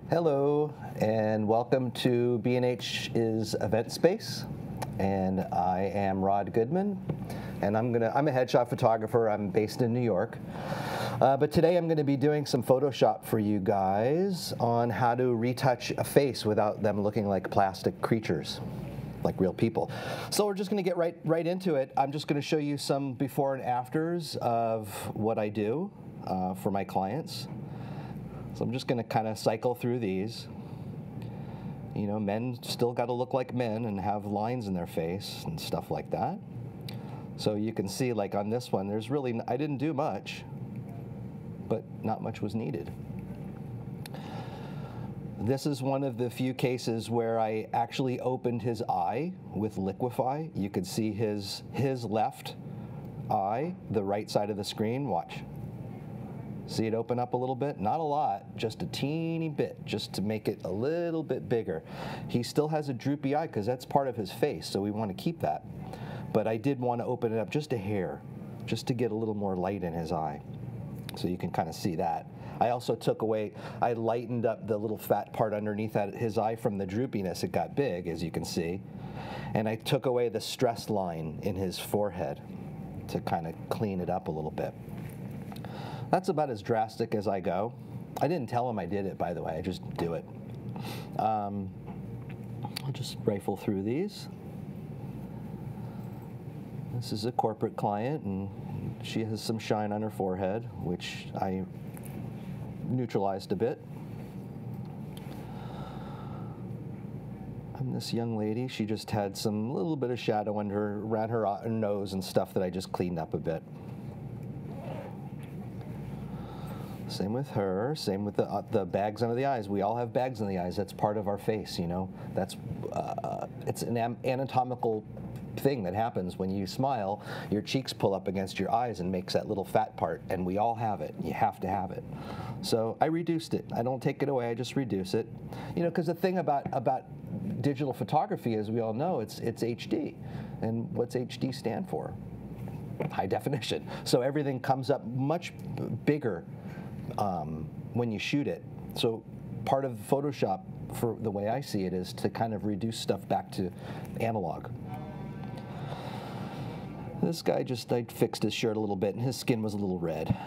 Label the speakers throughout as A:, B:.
A: Hello, and welcome to B&H's event space. And I am Rod Goodman, and I'm a headshot photographer. I'm based in New York. But today I'm going to be doing some Photoshop for you guys on how to retouch a face without them looking like plastic creatures, like real people. So we're just going to get right into it. I'm just going to show you some before and afters of what I do for my clients. So I'm just going to kind of cycle through these. You know, men still got to look like men and have lines in their face and stuff like that. So you can see, like on this one, there's really, I didn't do much, but not much was needed. This is one of the few cases where I actually opened his eye with liquify. You could see his left eye, the right side of the screen. Watch. See it open up a little bit? Not a lot, just a teeny bit, just to make it a little bit bigger. He still has a droopy eye because that's part of his face, so we want to keep that. But I did want to open it up just a hair, just to get a little more light in his eye. So you can kind of see that. I also took away, I lightened up the little fat part underneath his eye from the droopiness. It got big, as you can see. And I took away the stress line in his forehead to kind of clean it up a little bit. That's about as drastic as I go. I didn't tell him I did it, by the way. I just do it. I'll just rifle through these. This is a corporate client, and she has some shine on her forehead, which I neutralized a bit. And this young lady, she just had some little bit of shadow around her nose and stuff that I just cleaned up a bit. Same with her, same with the bags under the eyes. We all have bags in the eyes. That's part of our face, you know. That's it's an anatomical thing that happens when you smile. Your cheeks pull up against your eyes and makes that little fat part, and we all have it. You have to have it. So I reduced it. I don't take it away. I just reduce it. You know, because the thing about digital photography, as we all know, it's HD. And what's HD stand for? High definition. So everything comes up much bigger when you shoot it. So part of Photoshop, for the way I see it, is to kind of reduce stuff back to analog. This guy I fixed his shirt a little bit, and his skin was a little red.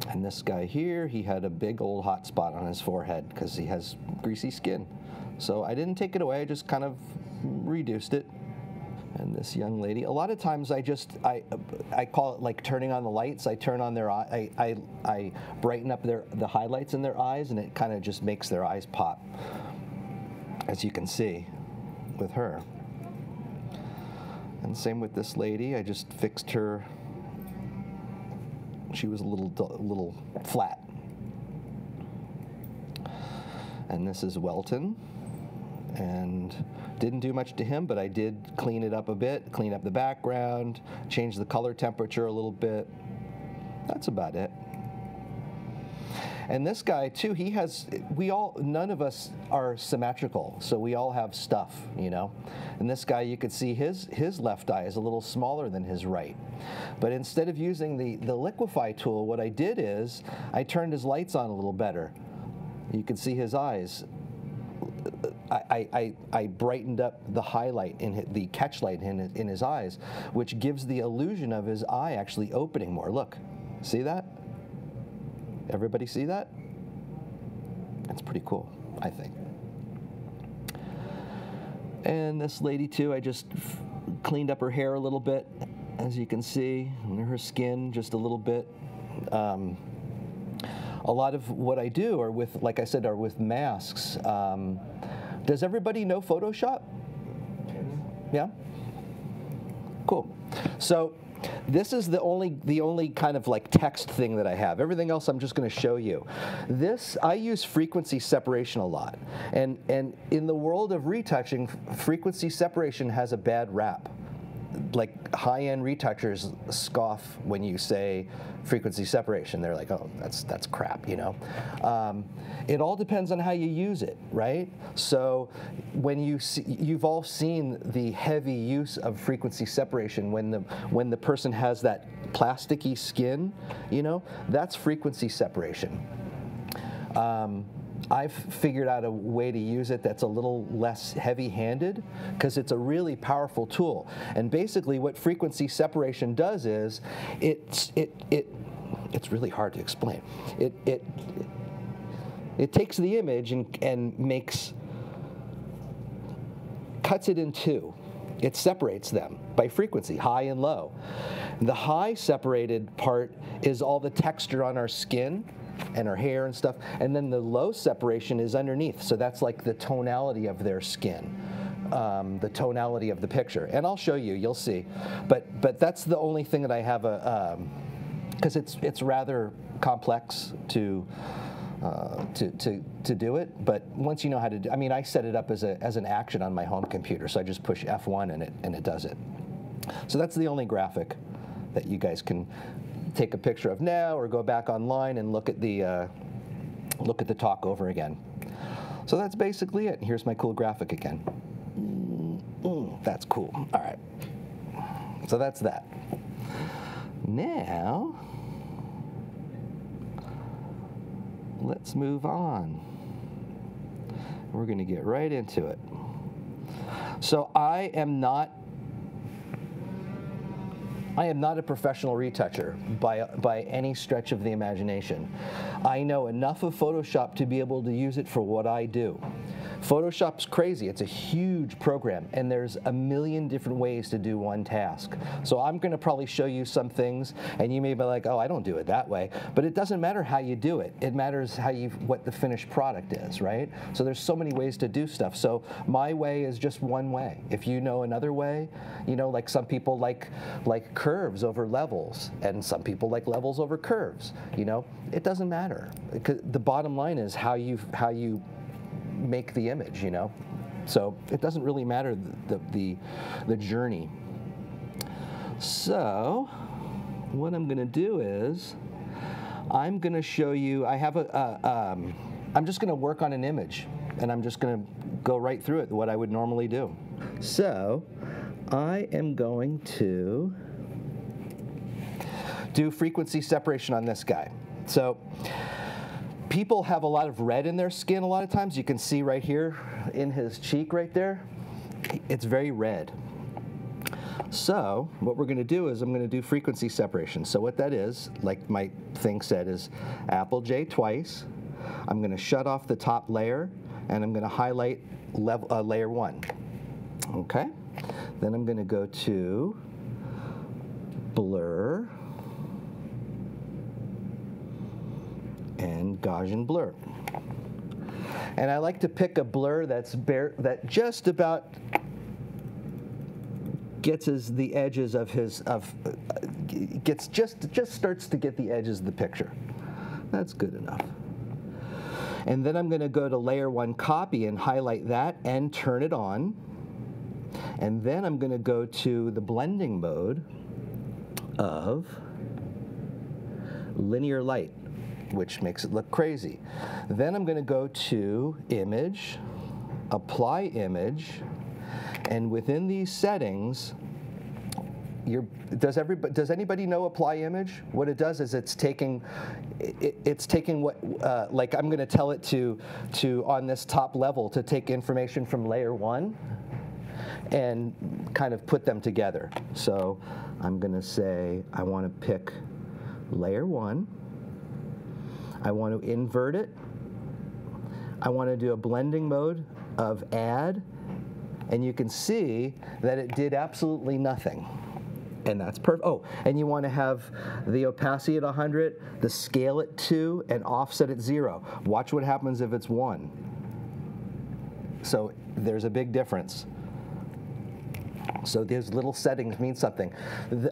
A: And this guy here, he had a big old hot spot on his forehead because he has greasy skin. So I didn't take it away, I just kind of reduced it. And this young lady, a lot of times I call it like turning on the lights. I turn on their eye, I brighten up the highlights in their eyes, and it kind of just makes their eyes pop, as you can see with her. And same with this lady. I just fixed her. She was a little flat. And this is Welton. And didn't do much to him, but I did clean it up a bit, clean up the background, change the color temperature a little bit. That's about it. And this guy too, none of us are symmetrical, so we all have stuff, you know. And this guy, you could see his left eye is a little smaller than his right. But instead of using the liquify tool, what I did is I turned his lights on a little better. You could see his eyes. I brightened up the highlight the catch light in his eyes, which gives the illusion of his eye actually opening more. Look, see that? Everybody see that? That's pretty cool, I think. And this lady too, I just cleaned up her hair a little bit, as you can see, and her skin just a little bit. A lot of what I do are with, like I said, are with masks. Does everybody know Photoshop? Yeah? Cool. So this is the only kind of like text thing that I have. Everything else I'm just going to show you. This, I use frequency separation a lot. And in the world of retouching, frequency separation has a bad rap. Like high-end retouchers scoff when you say frequency separation. They're like, oh, that's crap, you know. It all depends on how you use it, right? So when you've all seen the heavy use of frequency separation when the person has that plasticky skin, you know, that's frequency separation. I've figured out a way to use it that's a little less heavy-handed because it's a really powerful tool. And basically what frequency separation does is it's really hard to explain. It takes the image and cuts it in two. It separates them by frequency, high and low. The high separated part is all the texture on our skin and our hair and stuff, and then the low separation is underneath, so that's like the tonality of their skin, the tonality of the picture. And I'll show you, you'll see. But that's the only thing that I have because it's rather complex to do it, but once you know how to do, I mean, I set it up as an action on my home computer, so I just push F1 and it does it. So that's the only graphic that you guys can take a picture of now, or go back online and look at the talk over again. So that's basically it. Here's my cool graphic again. That's cool. All right. So that's that. Now, let's move on. We're going to get right into it. So I am not a professional retoucher by any stretch of the imagination. I know enough of Photoshop to be able to use it for what I do. Photoshop's crazy. It's a huge program, and there's a million different ways to do one task. So I'm going to probably show you some things, and you may be like, oh, I don't do it that way. But it doesn't matter how you do it. It matters what the finished product is, right? So there's so many ways to do stuff. So my way is just one way. If you know another way, you know, like some people like curves over levels, and some people like levels over curves. You know, it doesn't matter. The bottom line is how you make the image, you know. So it doesn't really matter the journey. So what I'm going to do is I'm going to show you. I have I'm just going to work on an image, and I'm just going to go right through it, what I would normally do. So I am going to do frequency separation on this guy. So people have a lot of red in their skin a lot of times. You can see right here in his cheek right there, it's very red. So what we're going to do is I'm going to do frequency separation. So what that is, like my thing said, is Apple J twice. I'm going to shut off the top layer, and I'm going to highlight layer 1. Okay? Then I'm going to go to blur and Gaussian blur. And I like to pick a blur that just about gets the edges of his just starts to get the edges of the picture. That's good enough. And then I'm going to go to layer 1 copy and highlight that and turn it on. And then I'm going to go to the blending mode of linear light, which makes it look crazy. Then I'm going to go to image, apply image, and within these settings, does anybody know apply image? What it does is it's taking what like I'm going to tell it to on this top level to take information from layer 1 and kind of put them together. So I'm going to say I want to pick layer 1. I want to invert it. I want to do a blending mode of add, and you can see that it did absolutely nothing. And that's perfect. Oh, and you want to have the opacity at 100, the scale at 2, and offset at 0. Watch what happens if it's 1. So there's a big difference. So these little settings mean something.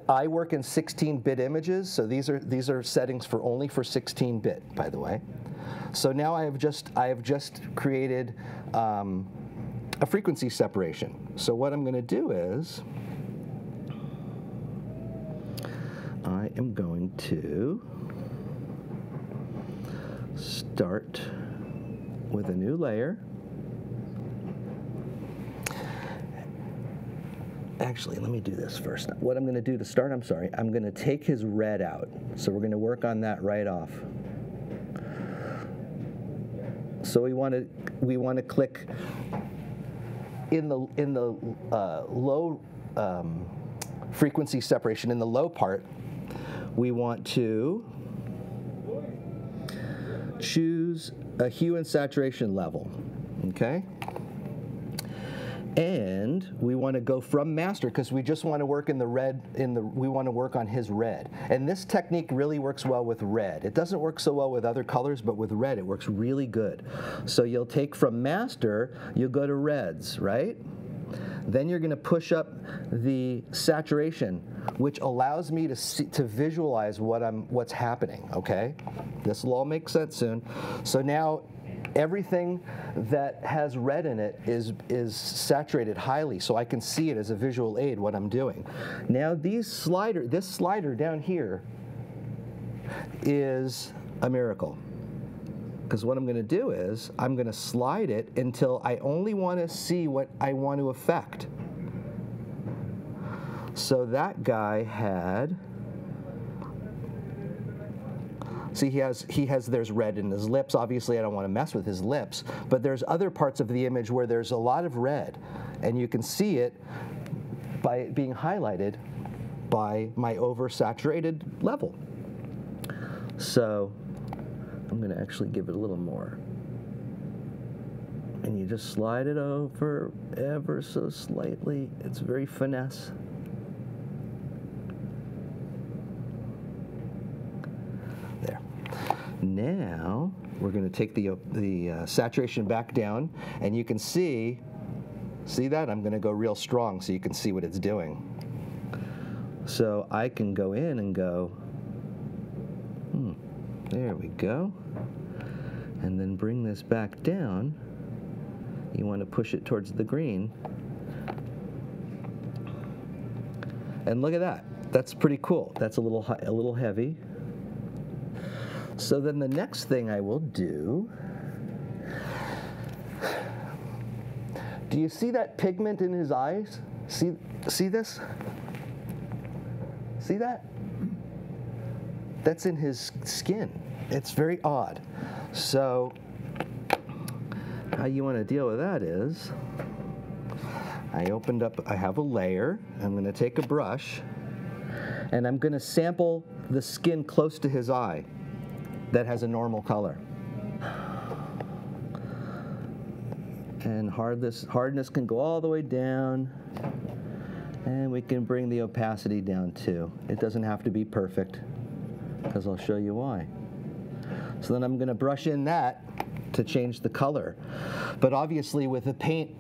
A: I work in 16-bit images, so these are settings only for 16-bit, by the way. So now I have just created a frequency separation. So what I'm going to do is I am going to start with a new layer. Actually, let me do this first. What I'm going to do to start, I'm going to take his red out. So we're going to work on that right off. So we want to click in the low frequency separation, in the low part. We want to choose a hue and saturation level, okay? And we want to go from master because we just want to work in the red, we want to work on his red. And this technique really works well with red. It doesn't work so well with other colors, but with red it works really good. So you'll take from master, you'll go to reds, right? Then you're going to push up the saturation, which allows me to visualize what's happening, okay? This will all make sense soon. So now everything that has red in it is saturated highly, so I can see it as a visual aid what I'm doing. Now this slider down here is a miracle. Because what I'm going to do is I'm going to slide it until I only want to see what I want to affect. So that guy had, see, there's red in his lips. Obviously, I don't want to mess with his lips, but there's other parts of the image where there's a lot of red, and you can see it by it being highlighted by my oversaturated level. So I'm going to actually give it a little more. And you just slide it over ever so slightly. It's very finesse. There. Now we're going to take the saturation back down, and you can see that? I'm going to go real strong so you can see what it's doing. So I can go in and go, there we go. And then bring this back down. You want to push it towards the green. And look at that. That's pretty cool. That's a little heavy. So then the next thing I will do, do you see that pigment in his eyes? See this? See that? That's in his skin. It's very odd. So how you want to deal with that is, I have a layer. I'm going to take a brush, and I'm going to sample the skin close to his eye that has a normal color. And hardness can go all the way down, and we can bring the opacity down too. It doesn't have to be perfect, because I'll show you why. So then I'm going to brush in that to change the color. But obviously with the paint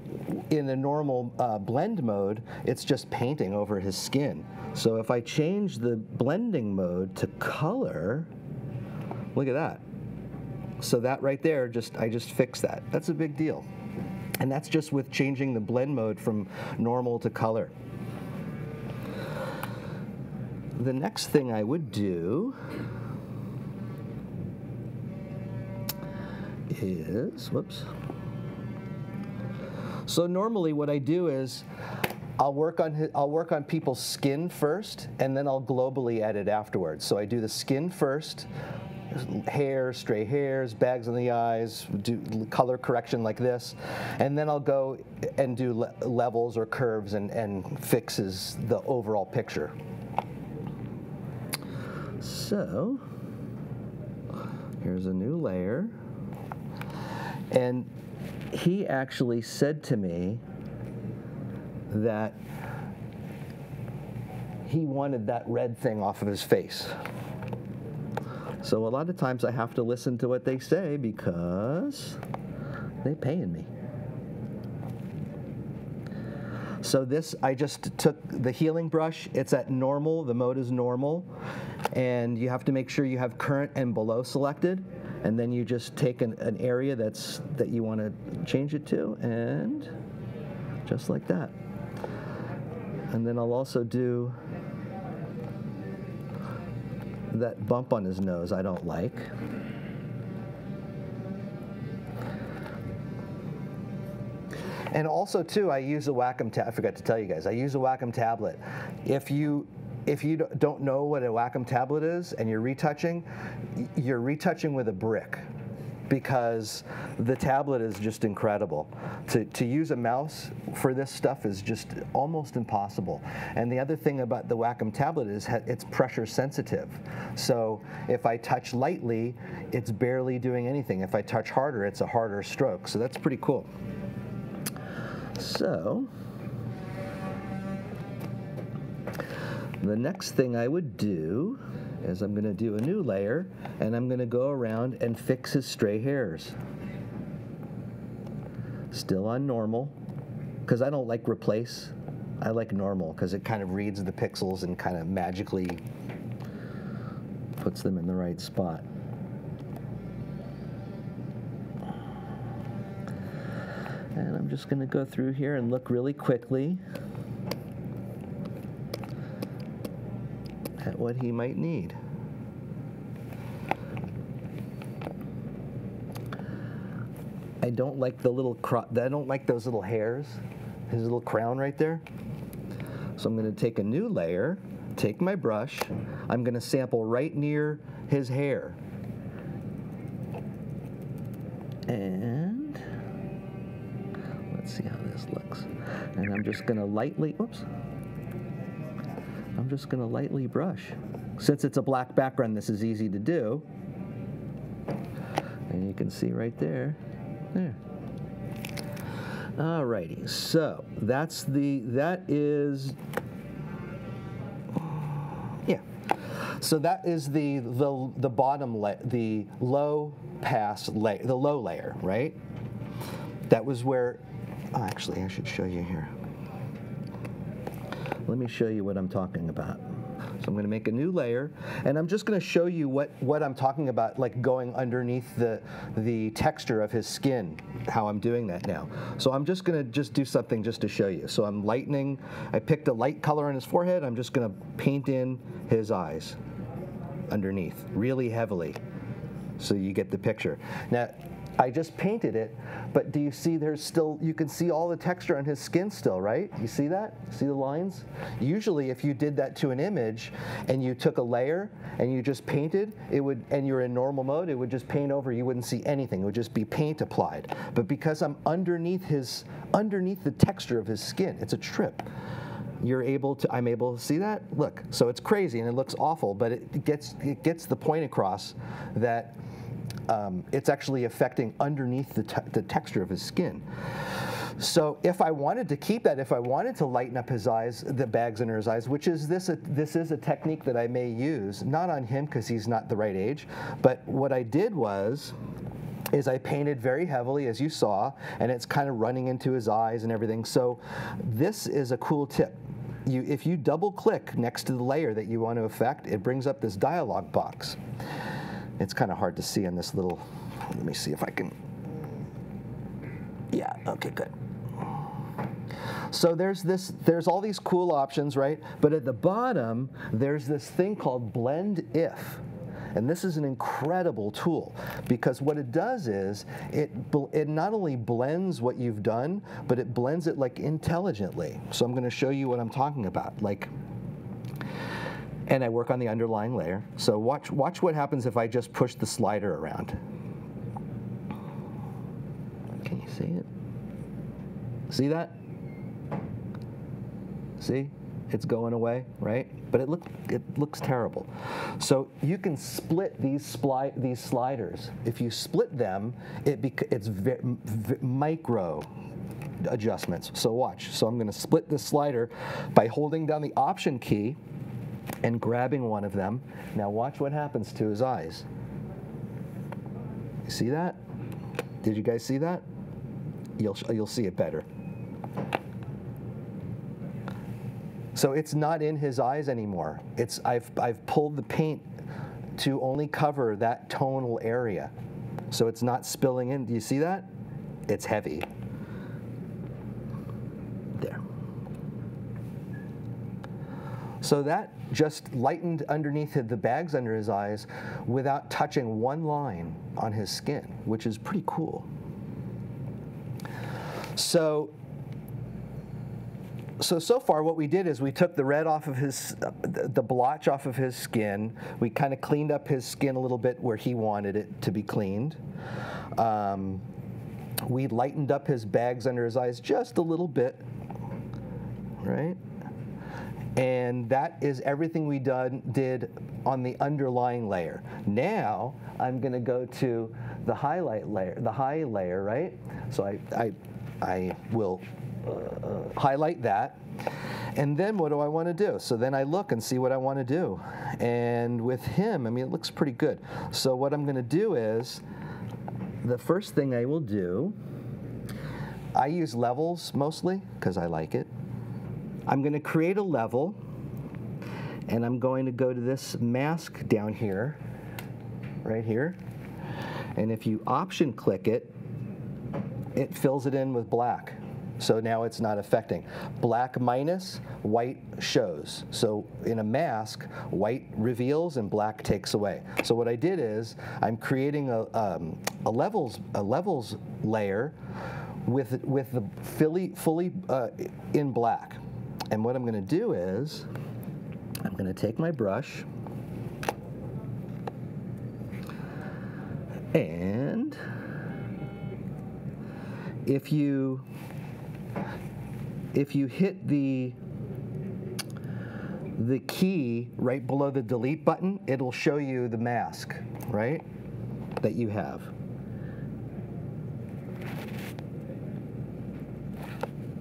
A: in the normal blend mode, it's just painting over his skin. So if I change the blending mode to color, look at that. So that right there, I just fixed that. That's a big deal. And that's just with changing the blend mode from normal to color. The next thing I would do is, so normally what I do is I'll work on people's skin first, and then I'll globally edit afterwards. So I do the skin first, hair, stray hairs, bags on the eyes, do color correction like this, and then I'll go and do levels or curves and fixes the overall picture. So here's a new layer. And he actually said to me that he wanted that red thing off of his face. So a lot of times I have to listen to what they say because they're paying me. So this, I just took the healing brush. It's at normal. The mode is normal. And you have to make sure you have current and below selected. And then you just take an area that you want to change it to, and just like that. And then I'll also do that bump on his nose I don't like. And also too, I use a Wacom tablet. I forgot to tell you guys, I use a Wacom tablet. If you don't know what a Wacom tablet is and you're retouching with a brick. because the tablet is just incredible. To use a mouse for this stuff is just almost impossible. And the other thing about the Wacom tablet is it's pressure sensitive. So if I touch lightly, it's barely doing anything. If I touch harder, it's a harder stroke. So that's pretty cool. So the next thing I would do is I'm going to do a new layer, and I'm going to go around and fix his stray hairs. Still on normal, because I don't like replace. I like normal, because it kind of reads the pixels and kind of magically puts them in the right spot. And I'm just going to go through here and look really quickly at what he might need. I don't like the little I don't like those little hairs, his little crown right there. So I'm going to take a new layer, take my brush, I'm going to sample right near his hair. And let's see how this looks. And I'm just going to lightly, oops. I'm just going to lightly brush. Since it's a black background, this is easy to do. And you can see right there. There. Alrighty, so that is So that is the bottom the low pass layer, the low layer, right? That was where. Oh, actually, I should show you here. Let me show you what I'm talking about. So I'm going to make a new layer, and I'm just going to show you what I'm talking about, like going underneath the texture of his skin, how I'm doing that now. So I'm just going to do something just to show you. So I'm lightening. I picked a light color on his forehead. I'm just going to paint in his eyes underneath really heavily, so you get the picture. Now, I just painted it, but do you see there's still, you can see all the texture on his skin still, right? You see that? See the lines? Usually if you did that to an image and you took a layer and you just painted, it would, and you're in normal mode, it would just paint over, you wouldn't see anything. It would just be paint applied. But because I'm underneath the texture of his skin, it's a trip. I'm able to see that? Look, so it's crazy and it looks awful, but it gets the point across that it's actually affecting underneath the texture of his skin. So if I wanted to keep that, if I wanted to lighten up his eyes, the bags under his eyes, which is this is a technique that I may use, not on him because he's not the right age, but what I did is I painted very heavily, as you saw, and it's kind of running into his eyes and everything. So this is a cool tip. If you double click next to the layer that you want to affect, it brings up this dialog box. It's kind of hard to see in this little, let me see if I can, yeah, okay, good. So there's all these cool options, right? But at the bottom, there's this thing called Blend If. And this is an incredible tool because what it does is it not only blends what you've done, but it blends it like intelligently. So I'm going to show you what I'm talking about. And I work on the underlying layer. So watch what happens if I just push the slider around. Can you see it? See that? See? It's going away, right? But it looks terrible. So you can split these sliders. If you split them, it's micro adjustments. So watch. So I'm going to split this slider by holding down the Option key and grabbing one of them. Now watch what happens to his eyes. You see that? Did you guys see that? You'll see it better. So it's not in his eyes anymore. I've pulled the paint to only cover that tonal area. So it's not spilling in. Do you see that? It's heavy. There. So that just lightened underneath the bags under his eyes without touching one line on his skin, which is pretty cool. So so far what we did is we took the red off of his, the blotch off of his skin. We kind of cleaned up his skin a little bit where he wanted it to be cleaned. We lightened up his bags under his eyes just a little bit, right? And that is everything we did on the underlying layer. Now I'm going to go to the highlight layer, the high layer, right? So I will highlight that. And then what do I want to do? So then I look and see what I want to do. And with him, I mean, it looks pretty good. So what I'm going to do is, the first thing I will do, I use levels mostly because I like it. I'm going to create a level, and I'm going to go to this mask down here, right here. And if you option click it, it fills it in with black. So now it's not affecting. Black minus, white shows. So in a mask, white reveals and black takes away. So what I did is I'm creating a levels layer with the fully in black. And what I'm going to do is I'm going to take my brush and if you hit the key right below the delete button, it'll show you the mask, right, that you have.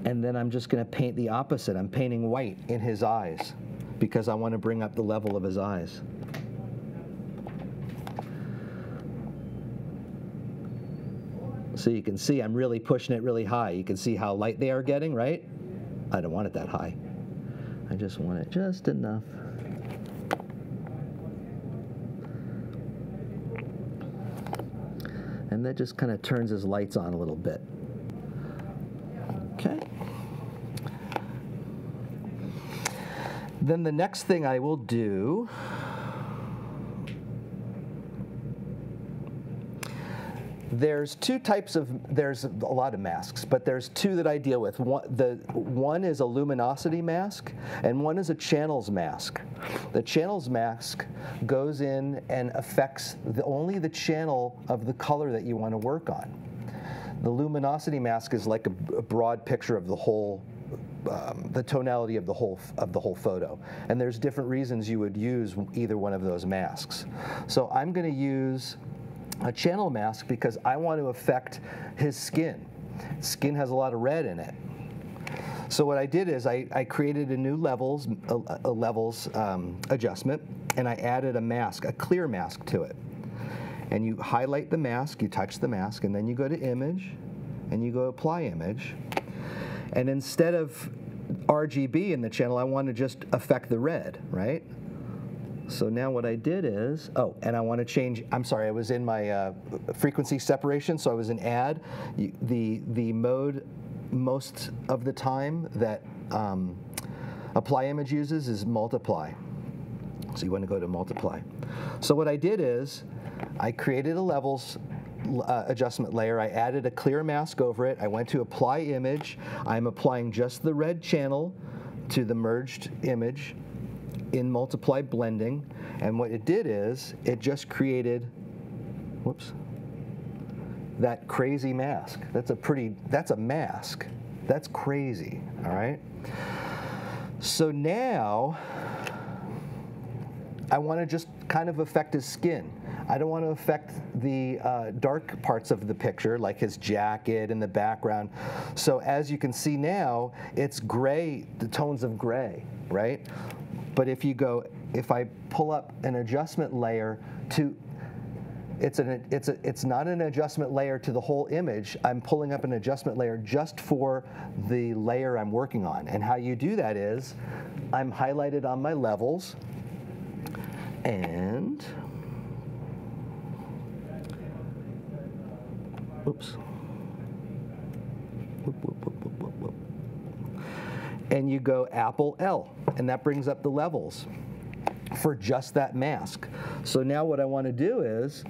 A: And then I'm just going to paint the opposite. I'm painting white in his eyes because I want to bring up the level of his eyes. So you can see I'm really pushing it really high. You can see how light they are getting, right? I don't want it that high. I just want it just enough. And that just kind of turns his lights on a little bit. Okay. Then the next thing I will do, there's a lot of masks, but there's two that I deal with. One is a luminosity mask, and one is a channels mask. The channels mask goes in and affects only the channel of the color that you want to work on. The luminosity mask is like a broad picture of the whole, the tonality of the whole photo. And there's different reasons you would use either one of those masks. So I'm going to use a channel mask because I want to affect his skin. Skin has a lot of red in it. So what I did is I created a new levels adjustment, and I added a mask, a clear mask to it. And you highlight the mask, you touch the mask, and then you go to image, and you go apply image. And instead of RGB in the channel, I want to just affect the red, right? So now what I did is, and I want to change, I'm sorry, I was in my frequency separation, so I was in add. The mode most of the time that apply image uses is multiply. So you want to go to multiply. So what I did is I created a levels adjustment layer. I added a clear mask over it. I went to apply image. I'm applying just the red channel to the merged image in multiply blending, and what it did is it just created, whoops, that crazy mask. That's a mask. That's crazy, all right? So now I want to just kind of affect his skin. I don't want to affect the dark parts of the picture, like his jacket and the background. So as you can see now, it's gray, the tones of gray, right? But if I pull up an adjustment layer to, it's not an adjustment layer to the whole image. I'm pulling up an adjustment layer just for the layer I'm working on. And how you do that is, I'm highlighted on my levels, and oops. Whoop, whoop, whoop, whoop, whoop, whoop. And you go Apple L, and that brings up the levels for just that mask. So now what I want to do is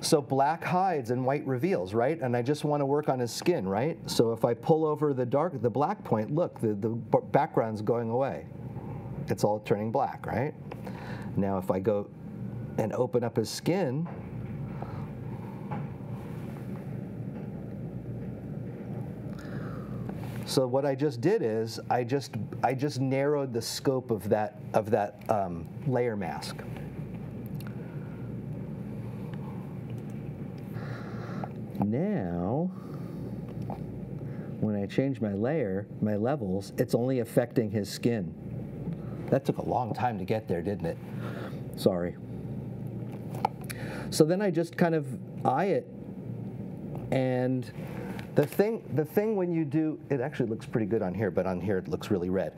A: So black hides and white reveals, right? And I just want to work on his skin, right? So if I pull over the black point, look, the background's going away. It's all turning black, right? Now if I go and open up his skin, so what I just did is I just narrowed the scope of that layer mask. Now, when I change my levels, it's only affecting his skin. That took a long time to get there, didn't it? Sorry. So then I just kind of eye it, and the thing when you do, it actually looks pretty good on here, but on here it looks really red.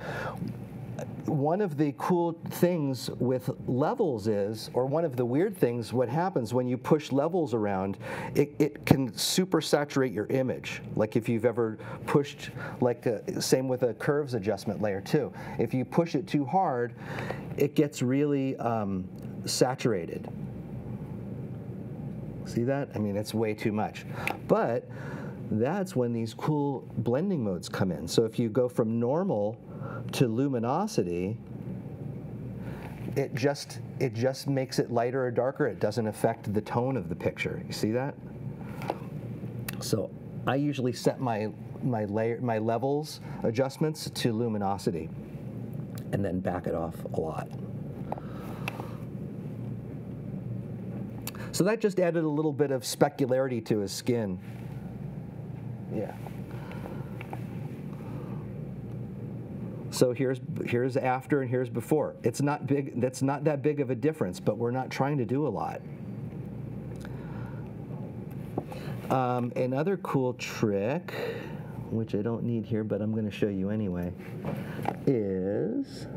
A: One of the cool things with levels is, or one of the weird things, what happens when you push levels around, it can super saturate your image. Like if you've ever pushed, like same with a curves adjustment layer too. If you push it too hard, it gets really saturated. See that? I mean, it's way too much. But that's when these cool blending modes come in. So if you go from normal to luminosity, it just makes it lighter or darker. It doesn't affect the tone of the picture. You see that? So I usually set my levels adjustments to luminosity and then back it off a lot. So that just added a little bit of specularity to his skin. Yeah. So here's after and here's before. It's not big. That's not that big of a difference, but we're not trying to do a lot. Another cool trick, which I don't need here, but I'm going to show you anyway, is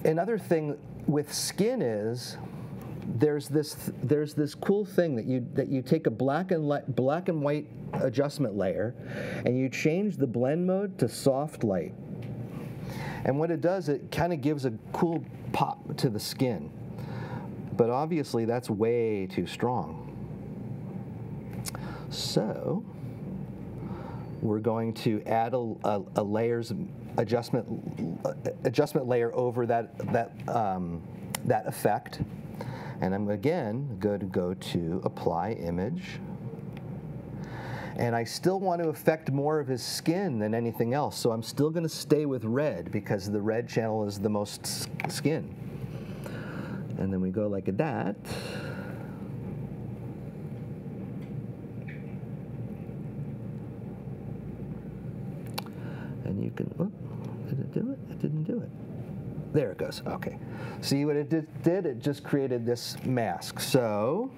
A: another thing with skin is there's this cool thing that you take a black and white adjustment layer and you change the blend mode to soft light. And what it does, it kind of gives a cool pop to the skin. But obviously that's way too strong. So we're going to add a layers adjustment layer over that effect, and I'm again going to go to apply image, and I still want to affect more of his skin than anything else, so I'm still going to stay with red because the red channel is the most skin. And then we go like that. And you can, oh, did it do it? It didn't do it. There it goes, okay. See what it did? It just created this mask. So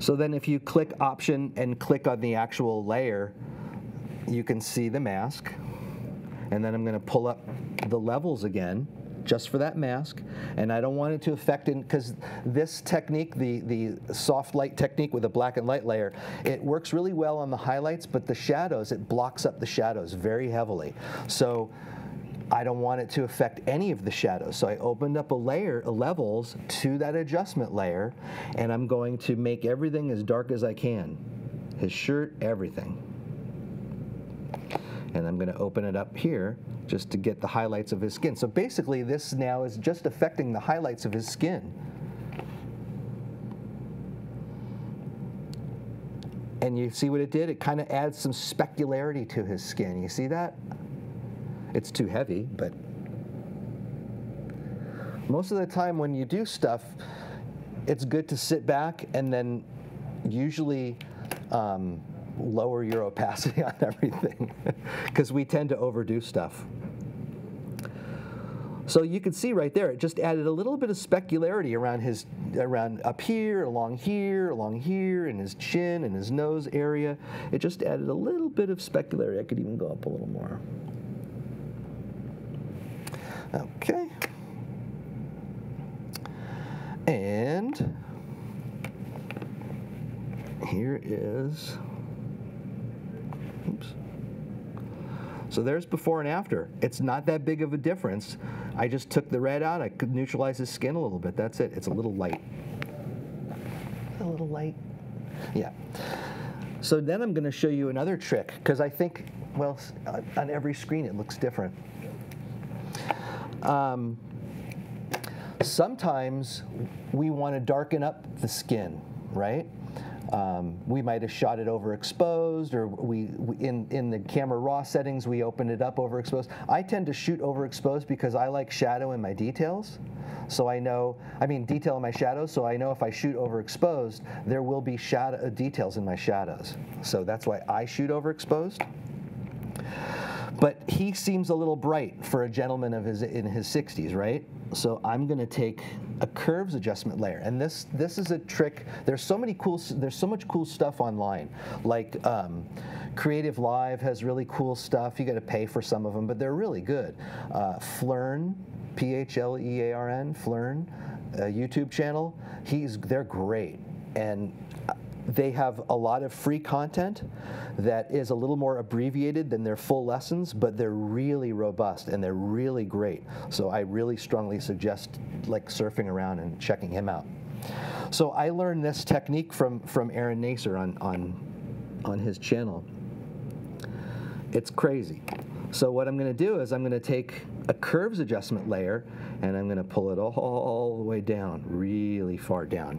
A: then if you click Option and click on the actual layer, you can see the mask. And then I'm gonna pull up the levels again, just for that mask, and I don't want it to affect it, because this technique, the soft light technique with a black and light layer, it works really well on the highlights, but the shadows, it blocks up the shadows very heavily. So I don't want it to affect any of the shadows. So I opened up a layer, levels to that adjustment layer, and I'm going to make everything as dark as I can. His shirt, everything. And I'm gonna open it up here just to get the highlights of his skin. So basically this now is just affecting the highlights of his skin. And you see what it did? It kind of adds some specularity to his skin. You see that? It's too heavy, but most of the time when you do stuff, it's good to sit back and then usually lower your opacity on everything because we tend to overdo stuff. So you can see right there, it just added a little bit of specularity around up here, along here, and his chin and his nose area. It just added a little bit of specularity. I could even go up a little more. Okay. And here is Oops. So there's before and after. It's not that big of a difference. I just took the red out. I could neutralize his skin a little bit. That's it. It's a little light. A little light. Yeah. So then I'm going to show you another trick, because I think, well, on every screen it looks different. Sometimes we want to darken up the skin, right? We might have shot it overexposed, or in the camera raw settings we opened it up overexposed. I tend to shoot overexposed because I like shadow in my details. So I know, detail in my shadows, so I know if I shoot overexposed, there will be shadow details in my shadows. So that's why I shoot overexposed. But he seems a little bright for a gentleman of in his 60s, right? So I'm going to take a curves adjustment layer, and this is a trick. There's so much cool stuff online. Like Creative Live has really cool stuff. You got to pay for some of them, but they're really good. Phlearn, P-H-L-E-A-R-N, Phlearn, YouTube channel. They're great, and they have a lot of free content that is a little more abbreviated than their full lessons, but they're really robust and they're really great. So I really strongly suggest like surfing around and checking him out. So I learned this technique from Aaron Nasser on his channel. It's crazy. So what I'm going to do is I'm going to take a curves adjustment layer and I'm going to pull it all the way down, really far down.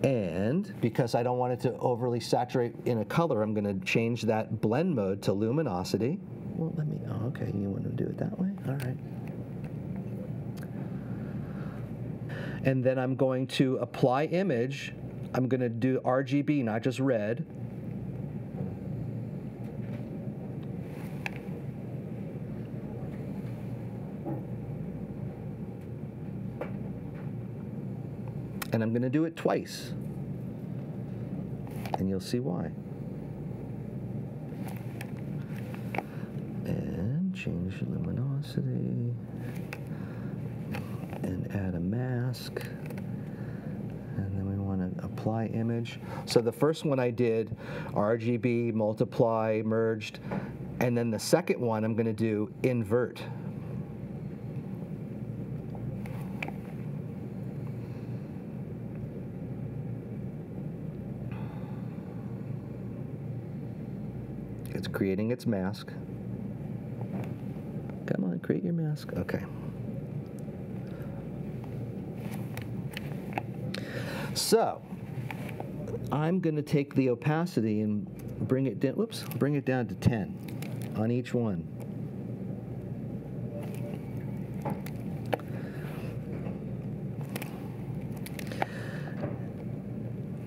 A: And because I don't want it to overly saturate in a color, I'm going to change that blend mode to luminosity. Well, okay, you want to do it that way? All right. And then I'm going to apply image. I'm going to do RGB, not just red. And I'm going to do it twice, and you'll see why. And change the luminosity, and add a mask, and then we want to apply image. So the first one I did, RGB, multiply, merged, and then the second one I'm going to do invert. It's creating its mask. Come on, create your mask. Okay. So I'm going to take the opacity and bring it down. Whoops, bring it down to 10 on each one.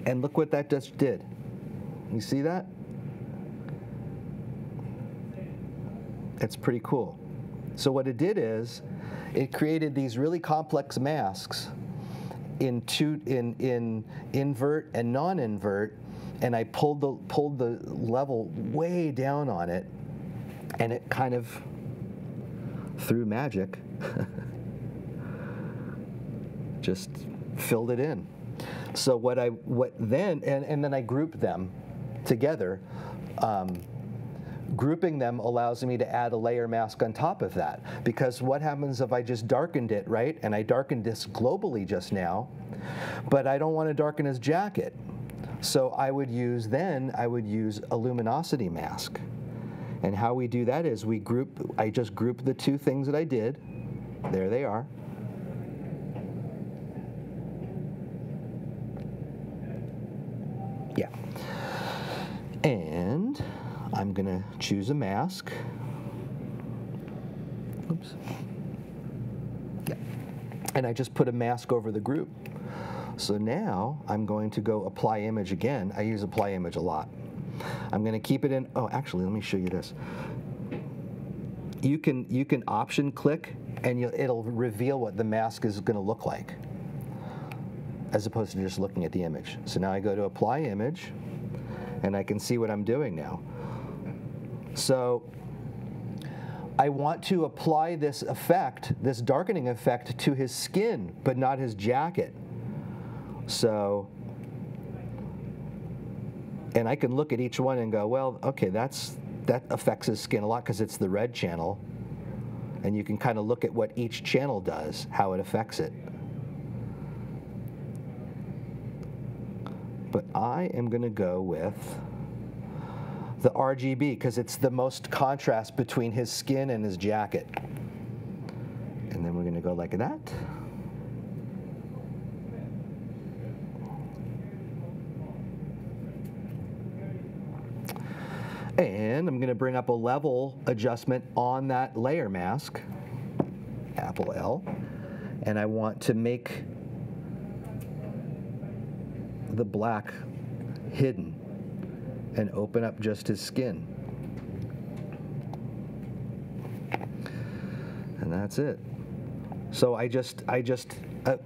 A: And look what that just did. You see that? It's pretty cool. So what it did is it created these really complex masks in invert and non-invert, and I pulled the level way down on it, and it kind of, through magic, just filled it in. So then I grouped them together. Grouping them allows me to add a layer mask on top of that, because what happens if I just darkened it, right? And I darkened this globally just now, but I don't want to darken his jacket. So I would use a luminosity mask. And how we do that is I just group the two things that I did. There they are. Yeah. And I'm going to choose a mask. Oops. Yeah. And I just put a mask over the group. So now I'm going to go apply image again. I use apply image a lot. I'm going to keep it in. Oh, actually, let me show you this. You can option click, and it'll reveal what the mask is going to look like, as opposed to just looking at the image. So now I go to apply image, and I can see what I'm doing now. So I want to apply this effect, this darkening effect, to his skin, but not his jacket. So, and I can look at each one and go, well, okay, that's that affects his skin a lot because it's the red channel. And you can kind of look at what each channel does, how it affects it. But I am going to go with the RGB because it's the most contrast between his skin and his jacket. And then we're going to go like that. And I'm going to bring up a level adjustment on that layer mask, Apple L, and I want to make the black hidden and open up just his skin. And that's it. So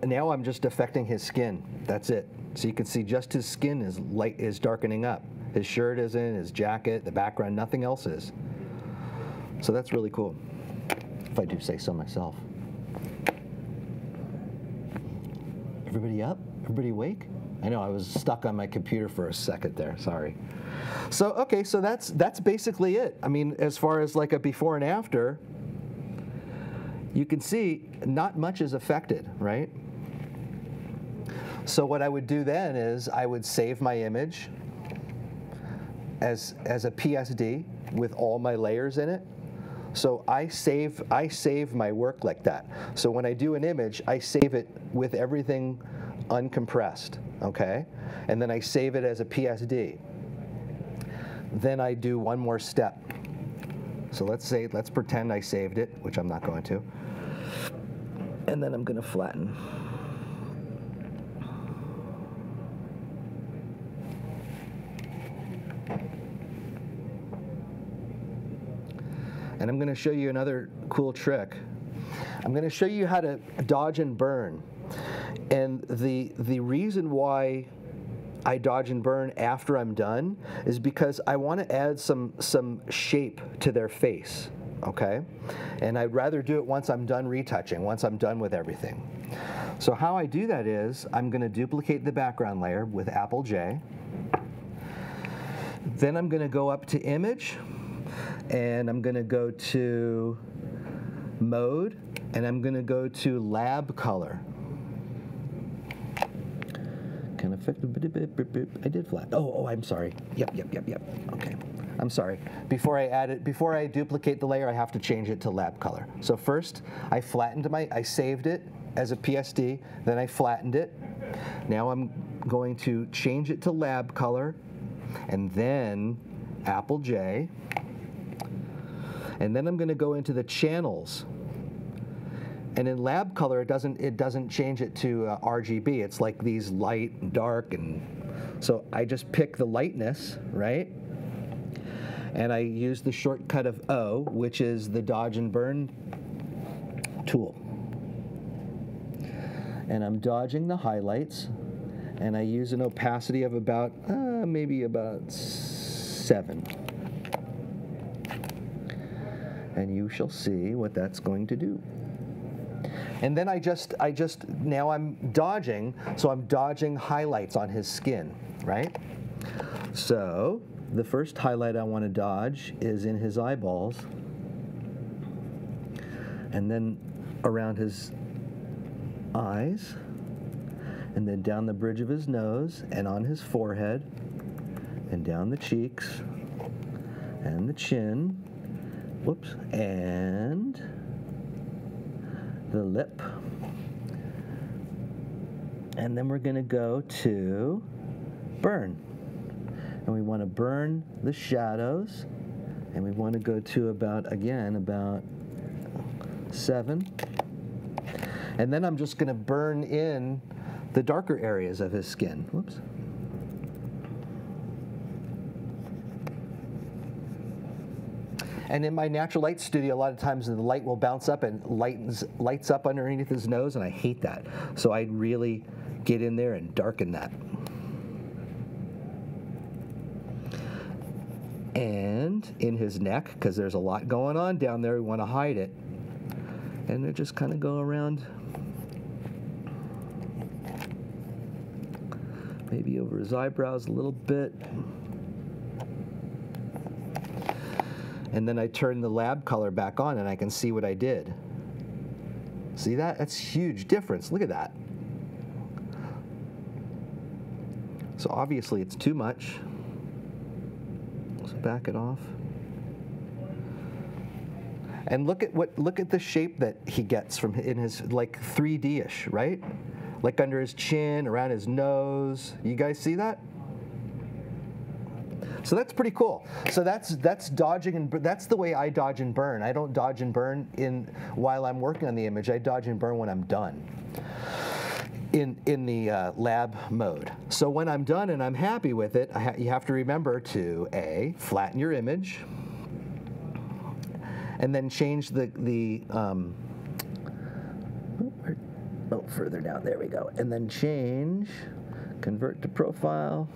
A: now I'm just affecting his skin. That's it. So you can see just his skin is darkening up. His shirt isn't, his jacket, the background, nothing else is. So that's really cool, if I do say so myself. Everybody up? Everybody awake? I know I was stuck on my computer for a second there, sorry. So, okay, so that's basically it. I mean, as far as like a before and after, you can see not much is affected, right? So what I would do then is I would save my image as a PSD with all my layers in it. So I save my work like that. So when I do an image, I save it with everything uncompressed, okay? And then I save it as a PSD. Then I do one more step. So let's pretend I saved it, which I'm not going to. And then I'm going to flatten. And I'm going to show you another cool trick. I'm going to show you how to dodge and burn. And the reason why I dodge and burn after I'm done is because I want to add some shape to their face, okay? And I'd rather do it once I'm done retouching, once I'm done with everything. So how I do that is I'm going to duplicate the background layer with Apple J. Then I'm going to go up to Image, and I'm going to go to Mode, and I'm going to go to Lab Color. Kind of I did flat. Oh, I'm sorry. Yep. Okay. I'm sorry. Before I duplicate the layer, I have to change it to Lab Color. So first, I saved it as a PSD, then I flattened it. Now I'm going to change it to Lab Color, and then Apple J. And then I'm going to go into the channels. And in Lab Color, it doesn't change it to RGB. It's like these light and dark, and so I just pick the lightness, right? And I use the shortcut of O, which is the dodge and burn tool. And I'm dodging the highlights, and I use an opacity of about maybe about 7. And you shall see what that's going to do. And then now I'm dodging, so I'm dodging highlights on his skin, right? So the first highlight I want to dodge is in his eyeballs, and then around his eyes, and then down the bridge of his nose, and on his forehead, and down the cheeks, and the chin, whoops, and the lip. And then we're going to go to burn. And we want to burn the shadows, and we want to go to about 7. And then I'm just going to burn in the darker areas of his skin. Whoops. And in my natural light studio, a lot of times the light will bounce up and lights up underneath his nose, and I hate that. So I really get in there and darken that. And in his neck, because there's a lot going on down there, we want to hide it. And we just kind of go around, maybe over his eyebrows a little bit. and then I turn the lab color back on and I can see what I did. See that? That's a huge difference. Look at that. So obviously it's too much. Let's back it off. And look at the shape that he gets from in his, like, 3D-ish, right? Like under his chin, around his nose. You guys see that? So that's pretty cool. So that's dodging, and that's the way I dodge and burn. I don't dodge and burn while I'm working on the image. I dodge and burn when I'm done in the lab mode. So when I'm done and I'm happy with it, you have to remember to flatten your image, and then change further down. There we go. And then convert to profile.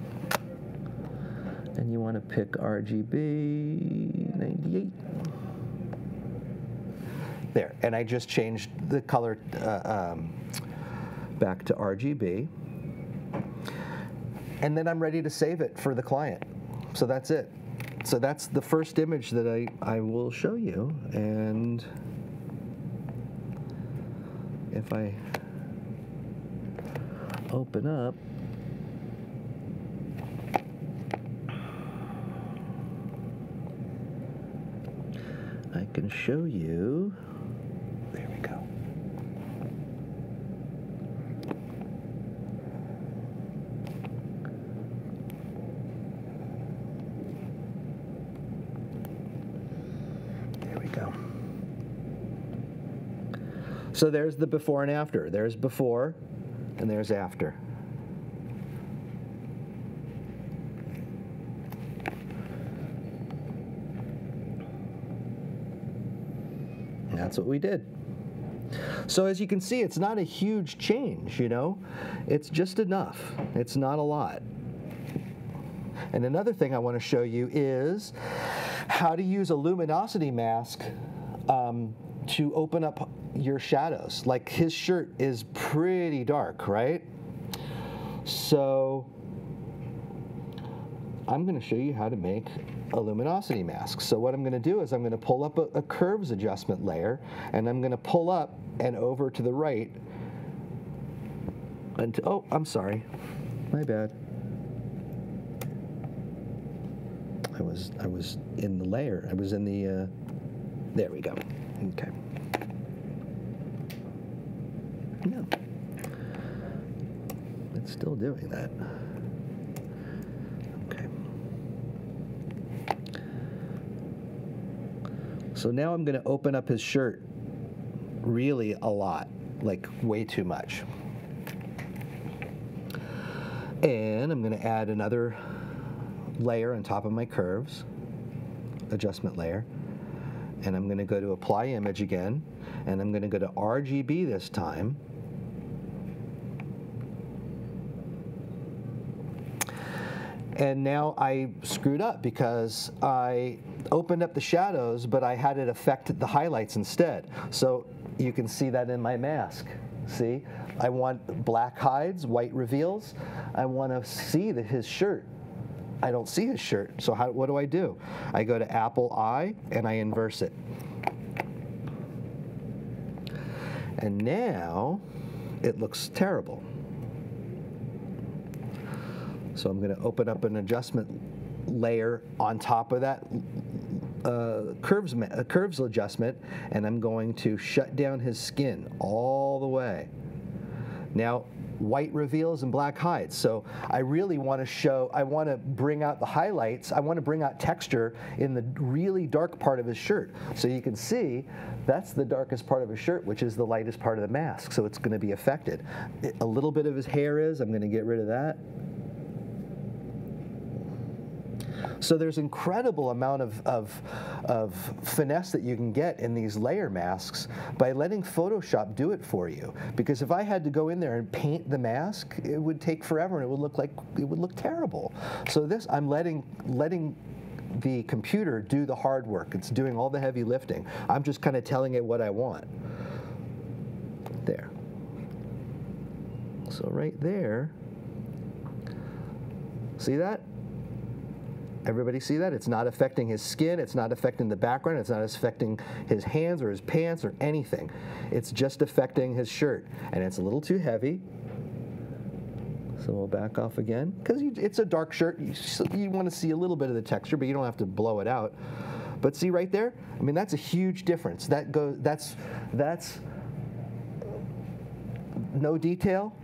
A: And you want to pick RGB 98. There, and I just changed the color back to RGB. And then I'm ready to save it for the client. So that's it. So that's the first image that I will show you. And if I open up, I can show you. There we go. There we go. So there's the before and after. There's before, and there's after. That's what we did. So as you can see, it's not a huge change, you know? It's just enough. It's not a lot. And another thing I want to show you is how to use a luminosity mask to open up your shadows. Like, his shirt is pretty dark, right? So I'm going to show you how to make a luminosity mask. So what I'm going to do is I'm going to pull up a curves adjustment layer, and I'm going to pull up and over to the right until, oh, I'm sorry, my bad. I was in the layer. I was in the, there we go. Okay. No, it's still doing that. So now I'm going to open up his shirt really a lot, like way too much. And I'm going to add another layer on top of my curves, adjustment layer. And I'm going to go to apply image again, and I'm going to go to RGB this time. And now I screwed up because I opened up the shadows, but I had it affect the highlights instead. So you can see that in my mask. See? I want black hides, white reveals. I want to see his shirt. I don't see his shirt. So what do? I go to Apple I, and I inverse it. And now it looks terrible. So I'm going to open up an adjustment layer on top of that curves adjustment, and I'm going to shut down his skin all the way. Now, white reveals and black hides. So I really want to bring out the highlights. I want to bring out texture in the really dark part of his shirt. So you can see that's the darkest part of his shirt, which is the lightest part of the mask. So it's going to be affected. A little bit of his hair I'm going to get rid of that. So there's incredible amount of finesse that you can get in these layer masks by letting Photoshop do it for you. Because if I had to go in there and paint the mask, it would take forever and it would look terrible. So I'm letting the computer do the hard work. It's doing all the heavy lifting. I'm just kind of telling it what I want. There. So right there, see that? Everybody see that? It's not affecting his skin, it's not affecting the background, it's not affecting his hands or his pants or anything. It's just affecting his shirt. And it's a little too heavy. So we'll back off again. Because it's a dark shirt, you want to see a little bit of the texture, but you don't have to blow it out. But see right there? I mean, that's a huge difference. That's no detail,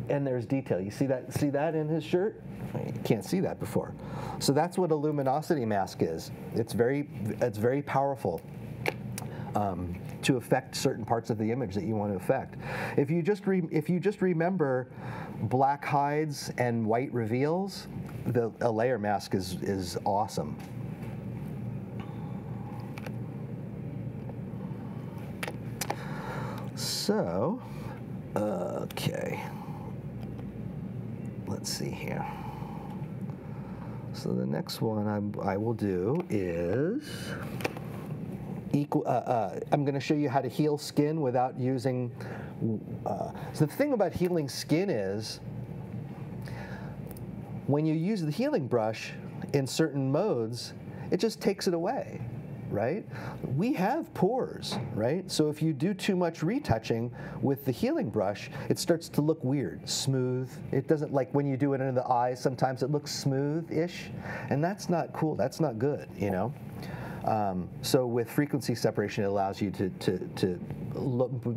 A: and there's detail. You see that in his shirt? You can't see that before. So that's what a luminosity mask is. It's very powerful to affect certain parts of the image that you want to affect. If you just remember black hides and white reveals, a layer mask is awesome. So, okay. Let's see here. So the next one I will do is I'm going to show you how to heal skin without using. So the thing about healing skin is when you use the healing brush in certain modes, it just takes it away, right? We have pores, right? So if you do too much retouching with the healing brush, it starts to look weird, smooth. It doesn't, like when you do it under the eyes, sometimes it looks smooth-ish, and that's not cool. That's not good, you know? So with frequency separation, it allows you to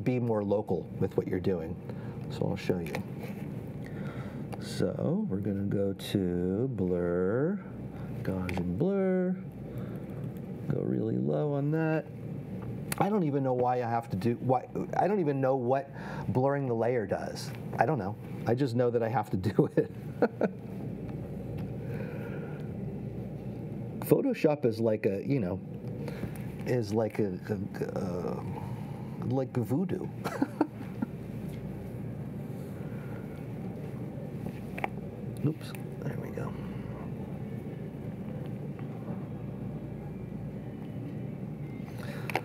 A: be more local with what you're doing. So I'll show you. So we're going to go to blur, Gaussian blur, go really low on that. I don't even know why I have to do, I don't even know what blurring the layer does. I don't know. I just know that I have to do it. Photoshop is like a, you know, is like like voodoo. Oops, there we go.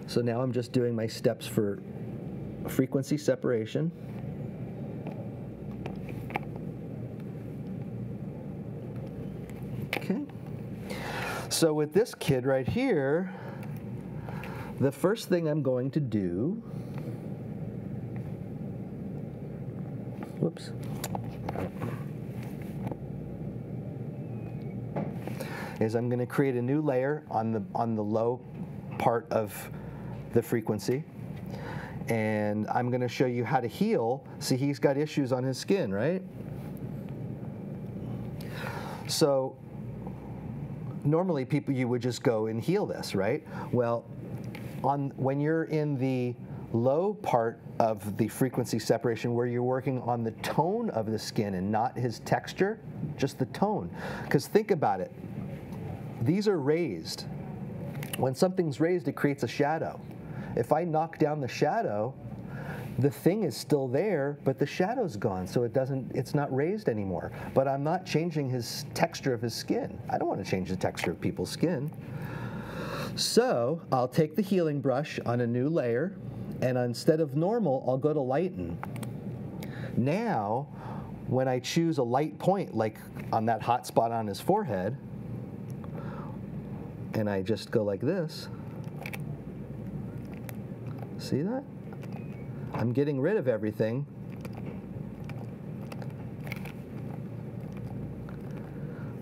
A: So now I'm just doing my steps for frequency separation. Okay. So with this kid right here, the first thing I'm going to do, whoops, is I'm going to create a new layer on the low part of the frequency, and I'm going to show you how to heal. See, he's got issues on his skin, right? So normally you would just go and heal this, right? Well, when you're in the low part of the frequency separation where you're working on the tone of the skin and not his texture, just the tone. Because think about it. These are raised. When something's raised, it creates a shadow. If I knock down the shadow, the thing is still there, but the shadow's gone, so it's not raised anymore. But I'm not changing his texture of his skin. I don't want to change the texture of people's skin. So I'll take the healing brush on a new layer, and instead of normal, I'll go to lighten. Now, when I choose a light point, like on that hot spot on his forehead, and I just go like this, see that? I'm getting rid of everything.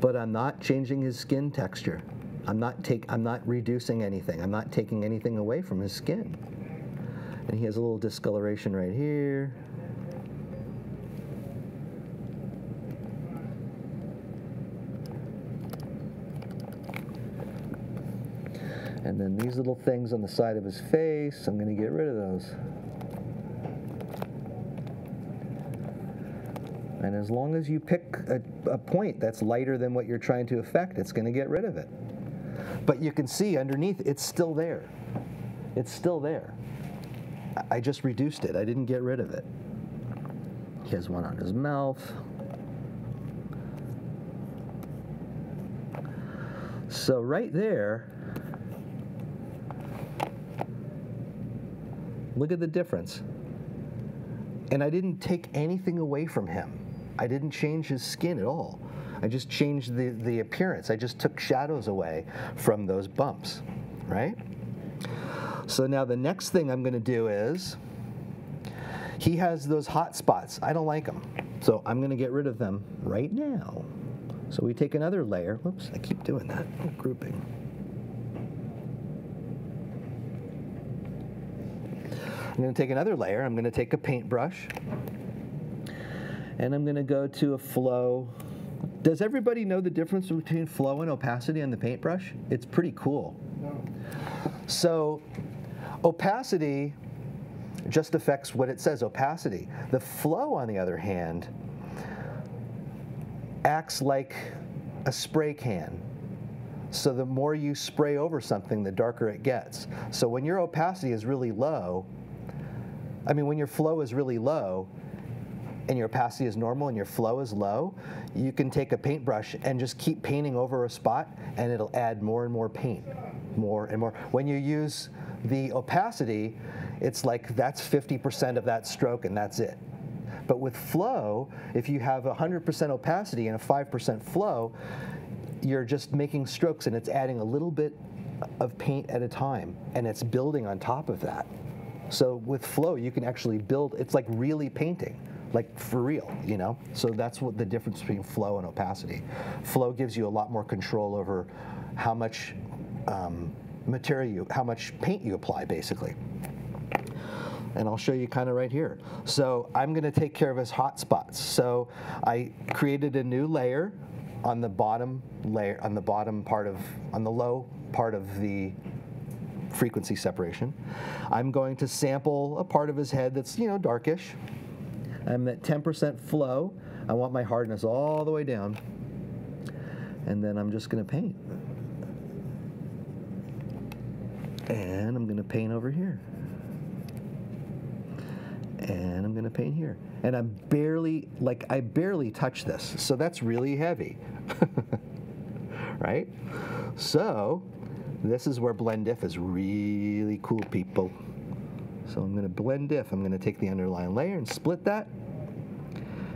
A: But I'm not changing his skin texture. I'm not reducing anything. I'm not taking anything away from his skin. And he has a little discoloration right here. And then these little things on the side of his face, I'm going to get rid of those. And as long as you pick a point that's lighter than what you're trying to affect, it's going to get rid of it. But you can see underneath, it's still there. It's still there. I just reduced it. I didn't get rid of it. He has one on his mouth. So right there, look at the difference. And I didn't take anything away from him. I didn't change his skin at all. I just changed the appearance. I just took shadows away from those bumps, right? So now the next thing I'm going to do is, he has those hot spots. I don't like them. So I'm going to get rid of them right now. So we take another layer. Whoops, I keep doing that. Grouping. I'm going to take another layer. I'm going to take a paintbrush. And I'm going to go to a flow. Does everybody know the difference between flow and opacity on the paintbrush? It's pretty cool.
B: No.
A: So opacity just affects what it says, opacity. The flow, on the other hand, acts like a spray can. So the more you spray over something, the darker it gets. So when your opacity is really low, when your flow is really low, and your opacity is normal and your flow is low, you can take a paintbrush and just keep painting over a spot, and it'll add more and more paint, more and more. When you use the opacity, it's like that's 50% of that stroke and that's it. But with flow, if you have 100% opacity and a 5% flow, you're just making strokes and it's adding a little bit of paint at a time, and it's building on top of that. So with flow, you can actually build, it's like really painting. Like for real, you know? So that's what the difference between flow and opacity. Flow gives you a lot more control over how much how much paint you apply, basically. And I'll show you kind of right here. So I'm going to take care of his hot spots. So I created a new layer on the bottom layer, on the low part of the frequency separation. I'm going to sample a part of his head that's, darkish. I'm at 10% flow. I want my hardness all the way down. And then I'm just going to paint. And I'm going to paint over here. And I'm going to paint here. And I barely touch this. So that's really heavy. Right? So this is where blend diff is really cool, people. So I'm going to blend diff. I'm going to take the underlying layer and split that.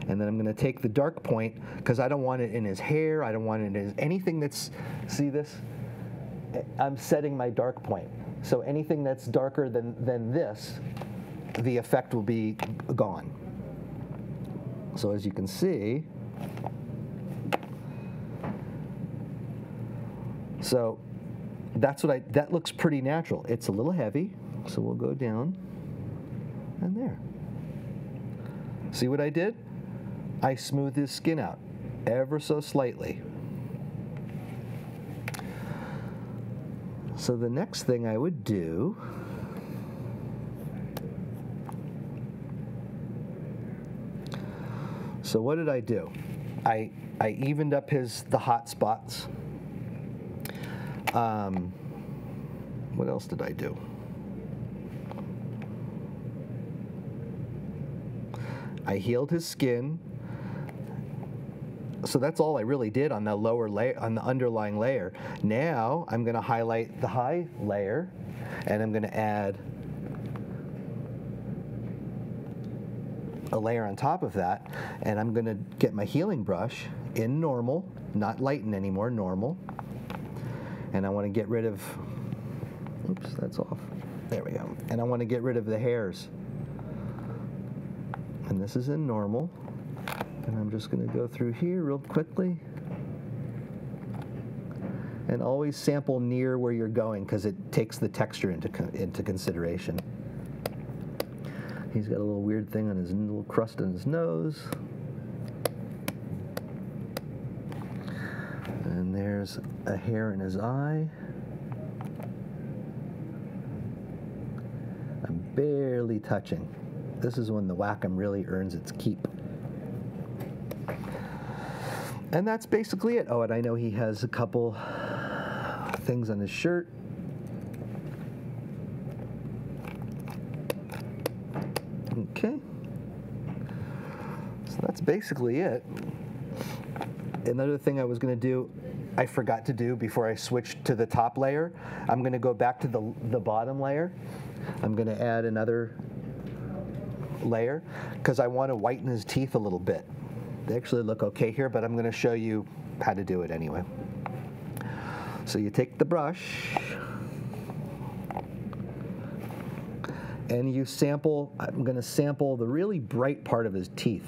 A: And then I'm going to take the dark point, because I don't want it in his hair. I don't want it in anything that's, see this? I'm setting my dark point. So anything that's darker than this, the effect will be gone. So as you can see, so that looks pretty natural. It's a little heavy, so we'll go down and there. See what I did? I smoothed his skin out ever so slightly. So the next thing I would do So what did I do? I evened up the hot spots. What else did I do? I healed his skin. So that's all I really did on the lower layer, on the underlying layer. Now I'm going to highlight the high layer, and I'm going to add a layer on top of that, and I'm going to get my healing brush in normal, not lighten anymore, normal. And I want to get rid of, oops, that's off. There we go. And I want to get rid of the hairs. And this is in normal. And I'm just going to go through here real quickly. And always sample near where you're going, because it takes the texture into consideration. He's got a little weird thing on his little crust on his nose. And there's a hair in his eye. I'm barely touching. This is when the Wacom really earns its keep. And that's basically it. Oh, and I know he has a couple things on his shirt. Okay. So that's basically it. Another thing I was going to do, I forgot to do before I switched to the top layer. I'm going to go back to the bottom layer. I'm going to add another layer because I want to whiten his teeth a little bit. They actually look okay here, but I'm going to show you how to do it anyway. So you take the brush and you sample. I'm going to sample the really bright part of his teeth,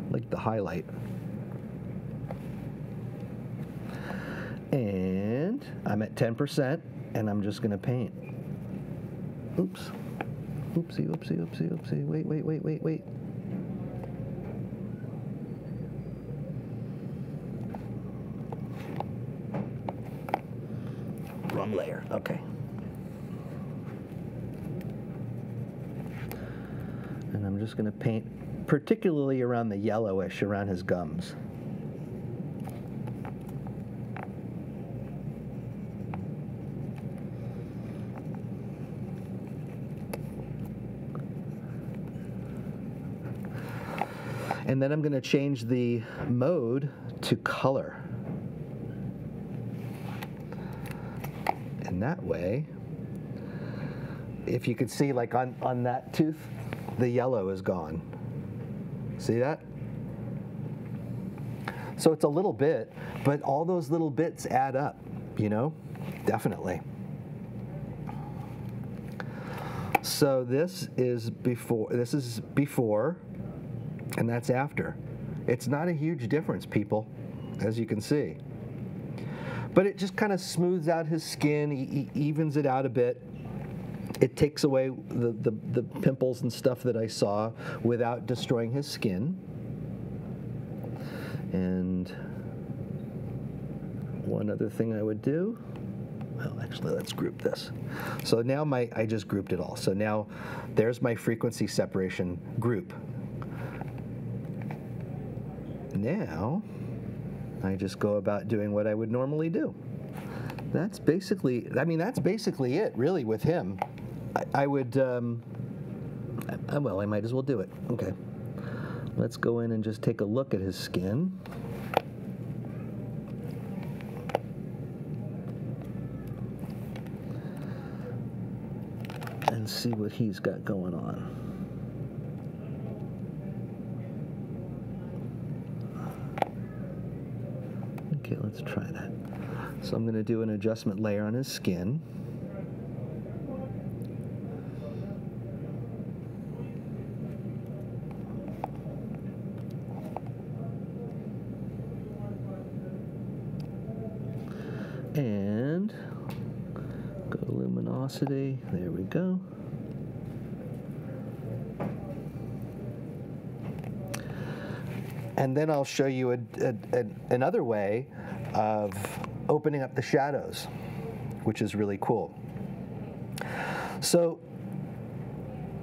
A: like the highlight. And I'm at 10%, and I'm just going to paint. Oops. Oopsie, oopsie, oopsie, oopsie. Wait, wait, wait, wait, wait. Wrong layer. Okay. And I'm just going to paint particularly around the yellowish around his gums. And then I'm going to change the mode to color. And that way, if you could see, like on that tooth, the yellow is gone. See that? So it's a little bit, but all those little bits add up, you know? Definitely. So this is before, and that's after. It's not a huge difference, people, as you can see. But it just kind of smooths out his skin, evens it out a bit. It takes away the pimples and stuff that I saw without destroying his skin. And one other thing I would do, well, actually, let's group this. So now I just grouped it all. So now there's my frequency separation group. Now I just go about doing what I would normally do. That's basically, that's basically it, really, with him. I would, well, I might as well do it. Okay. Let's go in and just take a look at his skin. And see what he's got going on. Okay, let's try that. So I'm going to do an adjustment layer on his skin. And go to luminosity. There we go. And then I'll show you another way of opening up the shadows, which is really cool. So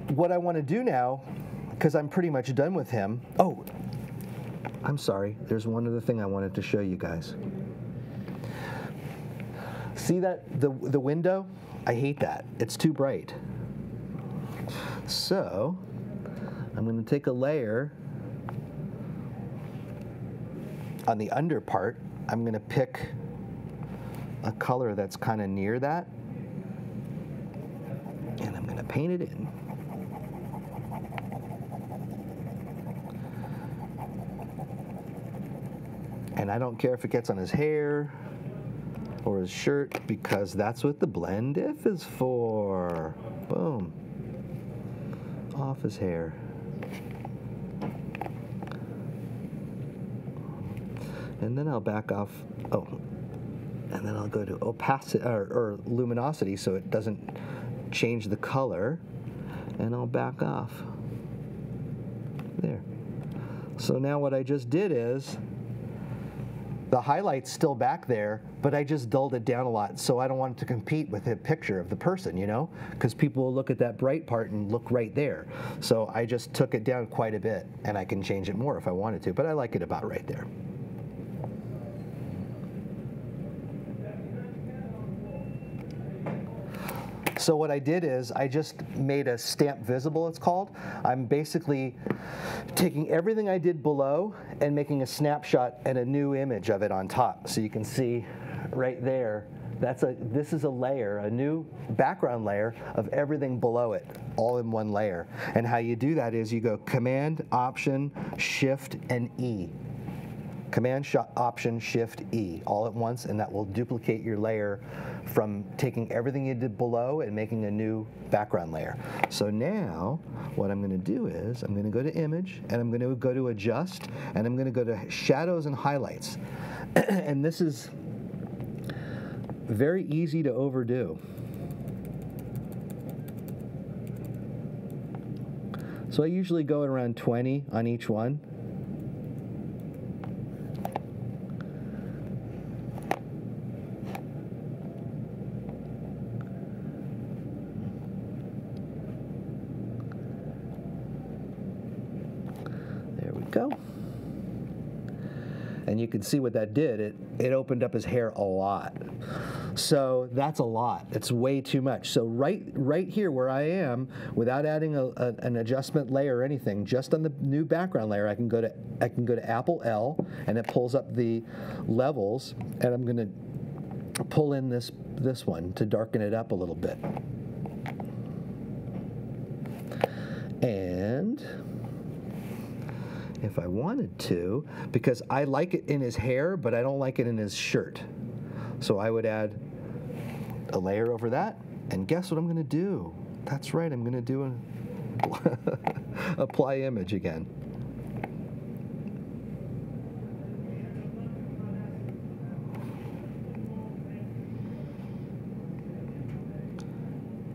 A: what I want to do now, because I'm pretty much done with him. Oh, I'm sorry. There's one other thing I wanted to show you guys. See that, the window? I hate that. It's too bright. So I'm going to take a layer on the under part. I'm going to pick a color that's kind of near that, and I'm going to paint it in. And I don't care if it gets on his hair or his shirt, because that's what the blend if is for. Boom. Off his hair. And then I'll back off. Oh, and then I'll go to opacity or luminosity so it doesn't change the color, and I'll back off. There. So now what I just did is, the highlight's still back there, but I just dulled it down a lot, so I don't want it to compete with the picture of the person, you know? Because people will look at that bright part and look right there. So I just took it down quite a bit, and I can change it more if I wanted to, but I like it about right there. So what I did is I just made a stamp visible, it's called. I'm basically taking everything I did below and making a snapshot and a new image of it on top. So you can see right there, this is a layer, a new background layer of everything below it, all in one layer. And how you do that is you go Command, Option, Shift, and E. Command-Option-Shift-E all at once, and that will duplicate your layer from taking everything you did below and making a new background layer. So now what I'm going to do is I'm going to go to Image, and I'm going to go to Adjust, and I'm going to go to Shadows and Highlights. And this is very easy to overdo. So I usually go at around 20 on each one. There we go. And you can see what that did. It opened up his hair a lot. So that's a lot. It's way too much. So right here where I am, without adding an adjustment layer or anything, just on the new background layer, I can go to Apple L, and it pulls up the levels, and I'm going to pull in this one to darken it up a little bit. And if I wanted to, because I like it in his hair, but I don't like it in his shirt. So I would add a layer over that, and guess what I'm going to do? That's right, I'm going to do a apply image again.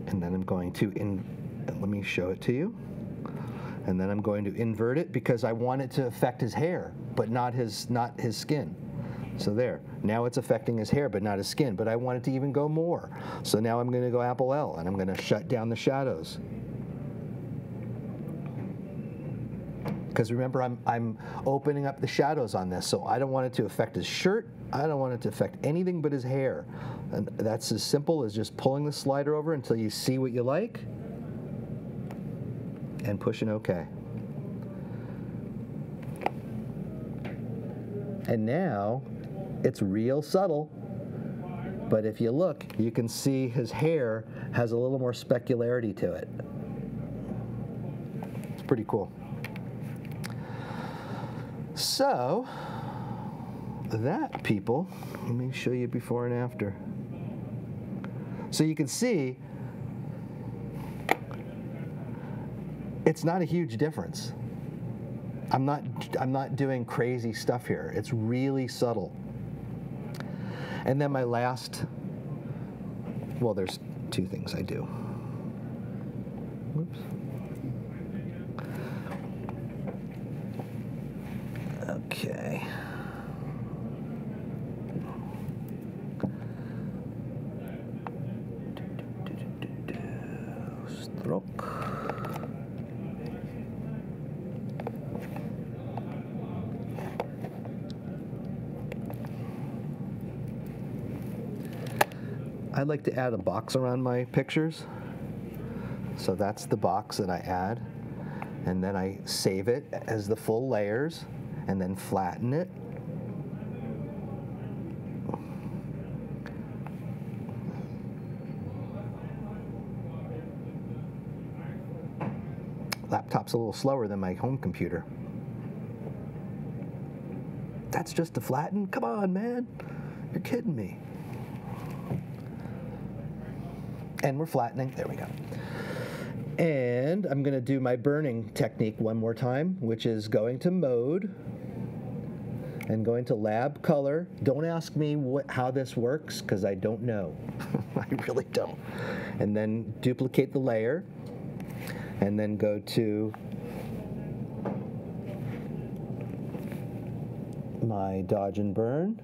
A: And then I'm going to, let me show it to you. And then I'm going to invert it because I want it to affect his hair, but not his skin. So there, now it's affecting his hair, but not his skin, but I want it to even go more. So now I'm going to go Apple L, and I'm going to shut down the shadows. Because remember, I'm opening up the shadows on this, so I don't want it to affect his shirt. I don't want it to affect anything but his hair. And that's as simple as just pulling the slider over until you see what you like, and pushing OK. And now it's real subtle, but if you look, you can see his hair has a little more specularity to it. It's pretty cool. So that, people, let me show you before and after. So you can see it's not a huge difference. I'm not doing crazy stuff here. It's really subtle. And then my last, well, there's two things I do. Whoops. Okay. Stroke. I like to add a box around my pictures. So that's the box that I add. And then I save it as the full layers and then flatten it. Laptop's a little slower than my home computer. That's just to flatten? Come on, man. You're kidding me. And we're flattening. There we go. And I'm going to do my burning technique one more time, which is going to Mode and going to Lab Color. Don't ask me how this works, because I don't know. I really don't. And then duplicate the layer, and then go to my Dodge and Burn.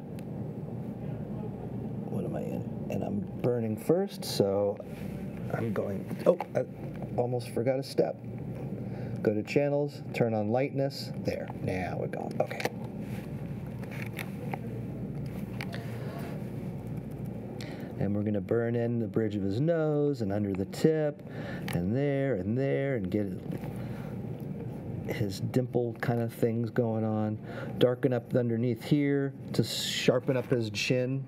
A: What am I in? And I'm burning first, so I'm going, oh, I almost forgot a step. Go to Channels, turn on Lightness. There, now we're going, okay. And we're gonna burn in the bridge of his nose and under the tip, and there, and get his dimple kind of things going on. Darken up underneath here to sharpen up his chin.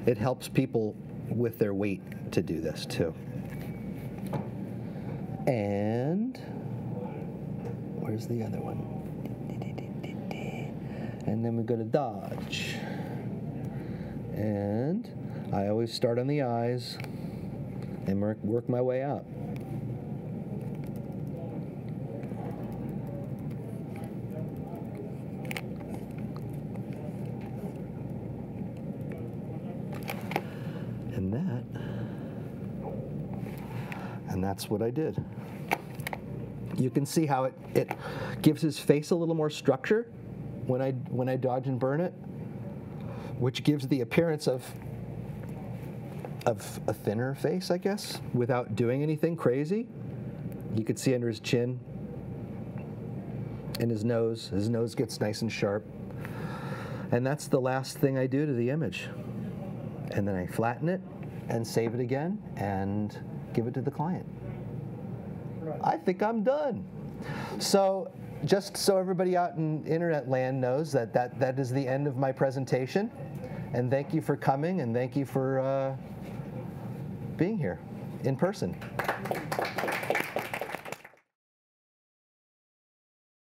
A: It helps people with their weight to do this too. And where's the other one? And then we go to dodge. And I always start on the eyes and work my way up. And that's what I did. You can see how it gives his face a little more structure when I dodge and burn it, which gives the appearance of a thinner face, I guess, without doing anything crazy. You could see under his chin and his nose. His nose gets nice and sharp. And that's the last thing I do to the image. And then I flatten it and save it again and give it to the client. I think I'm done. So just so everybody out in internet land knows that is the end of my presentation. And thank you for coming, and thank you for being here in person.